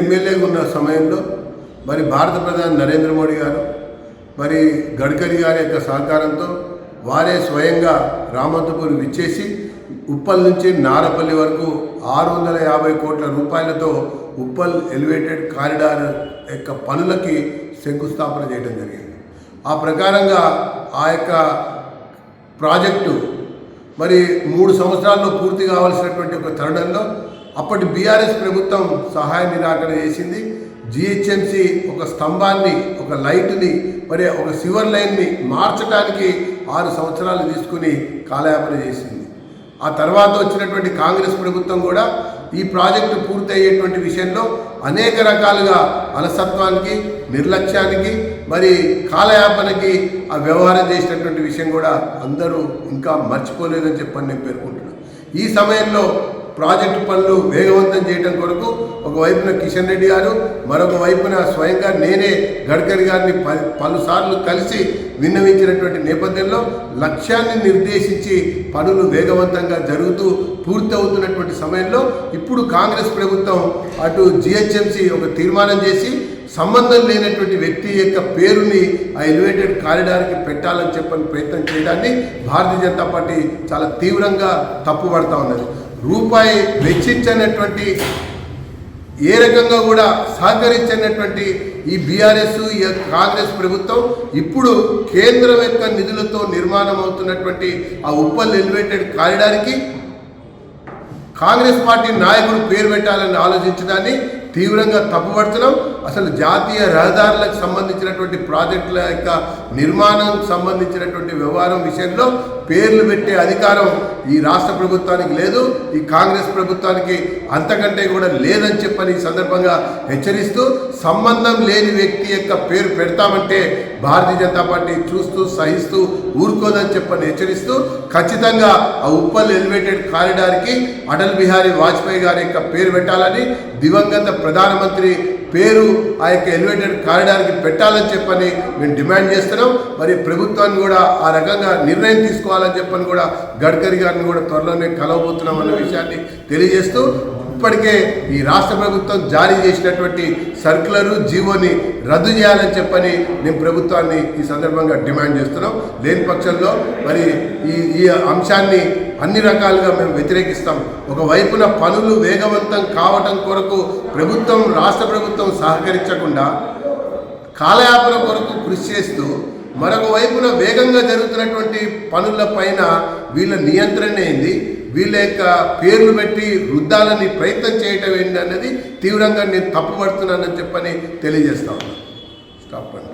ఎమ్మెల్యేగా ఉన్న సమయంలో మరి భారత ప్రధాని నరేంద్ర మోడీ గారు మరి గడ్కరీ గారి యొక్క సహకారంతో వారే స్వయంగా రామంతపూర్ విచ్చేసి ఉప్పల్ నుంచి నారపల్లి వరకు 650 కోట్ల రూపాయలతో ఉప్పల్ ఎలివేటెడ్ కారిడార్ యొక్క పనులకి శంకుస్థాపన చేయడం జరిగింది. ఆ ప్రకారంగా ఆ యొక్క ప్రాజెక్టు మరి 3 సంవత్సరాల్లో పూర్తి కావాల్సినటువంటి ఒక తరుణంలో అప్పటి బీఆర్ఎస్ ప్రభుత్వం సహాయ నిరాకరణ చేసింది. జిహెచ్ఎంసి ఒక స్తంభాన్ని, ఒక లైట్ని, మరి ఒక సివర్ లైన్ని మార్చడానికి 6 సంవత్సరాలు తీసుకుని కాలయాపన చేసింది. ఆ తర్వాత వచ్చినటువంటి కాంగ్రెస్ ప్రభుత్వం కూడా ఈ ప్రాజెక్టు పూర్తి అయ్యేటువంటి విషయంలో అనేక రకాలుగా అలసత్వానికి, నిర్లక్ష్యానికి, మరి కాలయాపనకి ఆ వ్యవహారం చేసినటువంటి విషయం కూడా అందరూ ఇంకా మర్చిపోలేదని చెప్పని నేను పేర్కొంటున్నాను. ఈ సమయంలో ప్రాజెక్టు పనులు వేగవంతం చేయడం కొరకు ఒకవైపున కిషన్ రెడ్డి గారు, మరొక వైపున స్వయంగా నేనే గడ్కరీ గారిని పలుసార్లు కలిసి విన్నవించినటువంటి నేపథ్యంలో లక్ష్యాన్ని నిర్దేశించి పనులు వేగవంతంగా జరుగుతూ పూర్తవుతున్నటువంటి సమయంలో ఇప్పుడు కాంగ్రెస్ ప్రభుత్వం అటు జిహెచ్ఎంసి ఒక తీర్మానం చేసి సంబంధం లేనటువంటి వ్యక్తి యొక్క పేరుని ఆ ఎలివేటెడ్ కారిడార్కి పెట్టాలని చెప్పని ప్రయత్నం చేయడాన్ని భారతీయ జనతా పార్టీ చాలా తీవ్రంగా తప్పుపడతా ఉన్నది. రూపాయి వెచ్చించినటువంటి, ఏ రకంగా కూడా సహకరించినటువంటి ఈ బీఆర్ఎస్, ఈ కాంగ్రెస్ ప్రభుత్వం ఇప్పుడు కేంద్రం యొక్క నిధులతో నిర్మాణం అవుతున్నటువంటి ఆ ఉప్పల్ ఎలివేటెడ్ కారిడార్కి కాంగ్రెస్ పార్టీ నాయకుడు పేరు పెట్టాలని ఆలోచించడాన్ని తీవ్రంగా తప్పుపడుతున్నాం. అసలు జాతీయ రహదారులకు సంబంధించినటువంటి ప్రాజెక్టుల యొక్క నిర్మాణం సంబంధించినటువంటి వ్యవహారం విషయంలో పేర్లు పెట్టే అధికారం ఈ రాష్ట్ర ప్రభుత్వానికి లేదు, ఈ కాంగ్రెస్ ప్రభుత్వానికి అంతకంటే కూడా లేదని చెప్పని ఈ సందర్భంగా హెచ్చరిస్తూ, సంబంధం లేని వ్యక్తి యొక్క పేరు పెడతామంటే భారతీయ జనతా పార్టీ చూస్తూ సహిస్తూ ఊరుకోదని చెప్పని హెచ్చరిస్తూ, ఖచ్చితంగా ఆ ఉప్పల్ ఎలివేటెడ్ కారిడార్కి అటల్ బిహారీ వాజ్పేయి గారి యొక్క పేరు పెట్టాలని, దివంగత ప్రధానమంత్రి పేరు ఆ యొక్క ఎలివేటెడ్ కారిడార్కి పెట్టాలని చెప్పని మేము డిమాండ్ చేస్తున్నాం. మరి ప్రభుత్వాన్ని కూడా ఆ రకంగా నిర్ణయం తీసుకోవాలని చెప్పని కూడా గడ్కరీ గారిని కూడా త్వరలోనే కలవబోతున్నాం అన్న విషయాన్ని తెలియజేస్తూ, ఇప్పటికే ఈ రాష్ట్ర ప్రభుత్వం జారీ చేసినటువంటి సర్క్యులరు, జీవోని రద్దు చేయాలని చెప్పని మేము ప్రభుత్వాన్ని ఈ సందర్భంగా డిమాండ్ చేస్తున్నాం. లేని పక్షంలో మరి ఈ అంశాన్ని అన్ని రకాలుగా మేము వ్యతిరేకిస్తాం. ఒకవైపున పనులు వేగవంతం కావటం కొరకు ప్రభుత్వం, రాష్ట్ర ప్రభుత్వం సహకరించకుండా కాలయాపన కొరకు కృషి చేస్తూ, మరొక వైపున వేగంగా జరుగుతున్నటువంటి పనుల పైన వీళ్ళ నియంత్రణ ఏంది, వీళ్ళ యొక్క పేర్లు పెట్టి రుద్దాలని ప్రయత్నం చేయటం ఏంటి అన్నది తీవ్రంగా నేను తప్పుపడుతున్నానని చెప్పని తెలియజేస్తా ఉన్నాను. స్టాప్ అండి.